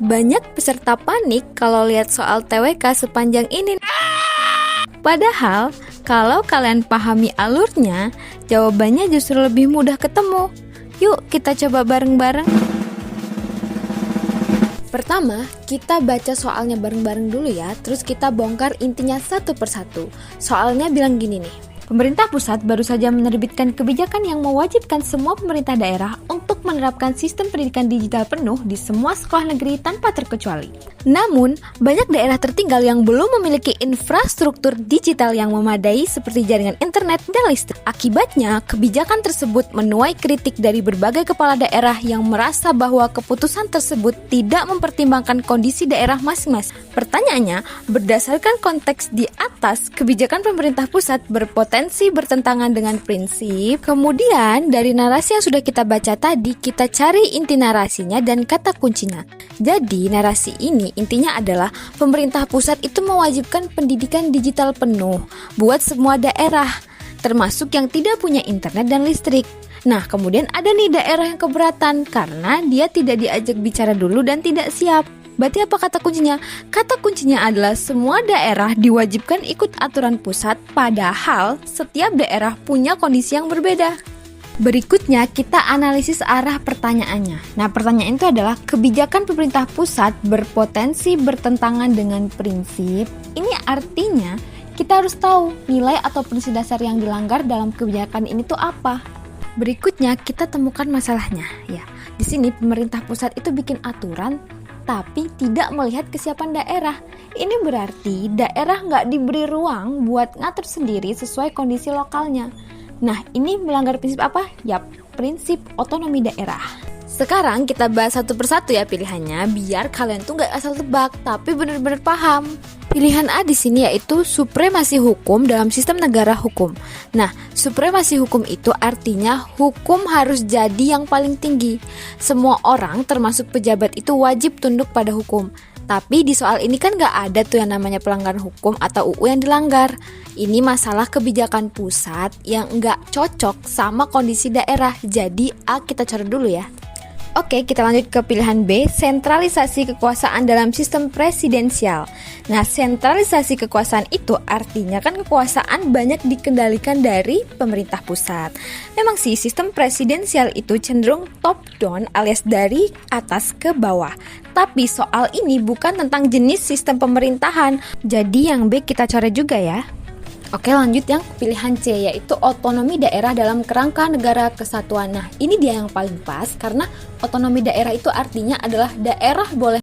Banyak peserta panik kalau lihat soal TWK sepanjang ini. Padahal, kalau kalian pahami alurnya, jawabannya justru lebih mudah ketemu. Yuk, kita coba bareng-bareng. Pertama, kita baca soalnya bareng-bareng dulu ya, terus kita bongkar intinya satu persatu. Soalnya bilang gini nih. Pemerintah pusat baru saja menerbitkan kebijakan yang mewajibkan semua pemerintah daerah untuk menerapkan sistem pendidikan digital penuh di semua sekolah negeri tanpa terkecuali. Namun, banyak daerah tertinggal yang belum memiliki infrastruktur digital yang memadai seperti jaringan internet dan listrik. Akibatnya, kebijakan tersebut menuai kritik dari berbagai kepala daerah yang merasa bahwa keputusan tersebut tidak mempertimbangkan kondisi daerah masing-masing. Pertanyaannya, berdasarkan konteks di atas, kebijakan pemerintah pusat berpotensi bertentangan dengan prinsip. Kemudian dari narasi yang sudah kita baca tadi, kita cari inti narasinya dan kata kuncinya. Jadi narasi ini intinya adalah pemerintah pusat itu mewajibkan pendidikan digital penuh buat semua daerah, termasuk yang tidak punya internet dan listrik. Nah, kemudian ada nih daerah yang keberatan karena dia tidak diajak bicara dulu dan tidak siap. Berarti apa kata kuncinya? Kata kuncinya adalah semua daerah diwajibkan ikut aturan pusat, padahal setiap daerah punya kondisi yang berbeda. Berikutnya kita analisis arah pertanyaannya. Nah, pertanyaan itu adalah kebijakan pemerintah pusat berpotensi bertentangan dengan prinsip. Ini artinya kita harus tahu nilai atau prinsip dasar yang dilanggar dalam kebijakan ini tuh apa. Berikutnya kita temukan masalahnya. Ya, di sini pemerintah pusat itu bikin aturan tapi tidak melihat kesiapan daerah. Ini berarti daerah nggak diberi ruang buat ngatur sendiri sesuai kondisi lokalnya. Nah, ini melanggar prinsip apa? Yap, prinsip otonomi daerah. Sekarang kita bahas satu persatu ya pilihannya, biar kalian tuh nggak asal tebak, tapi benar-benar paham. Pilihan A di sini yaitu supremasi hukum dalam sistem negara hukum. Nah, supremasi hukum itu artinya hukum harus jadi yang paling tinggi. Semua orang termasuk pejabat itu wajib tunduk pada hukum. Tapi di soal ini kan gak ada tuh yang namanya pelanggaran hukum atau UU yang dilanggar. Ini masalah kebijakan pusat yang gak cocok sama kondisi daerah. Jadi A kita coret dulu ya. Oke, kita lanjut ke pilihan B, sentralisasi kekuasaan dalam sistem presidensial. Nah, sentralisasi kekuasaan itu artinya kan kekuasaan banyak dikendalikan dari pemerintah pusat. Memang sih, sistem presidensial itu cenderung top down alias dari atas ke bawah. Tapi soal ini bukan tentang jenis sistem pemerintahan. Jadi yang B kita coret juga ya. Oke, lanjut yang pilihan C, yaitu otonomi daerah dalam kerangka negara kesatuan. Nah, ini dia yang paling pas karena otonomi daerah itu artinya adalah daerah boleh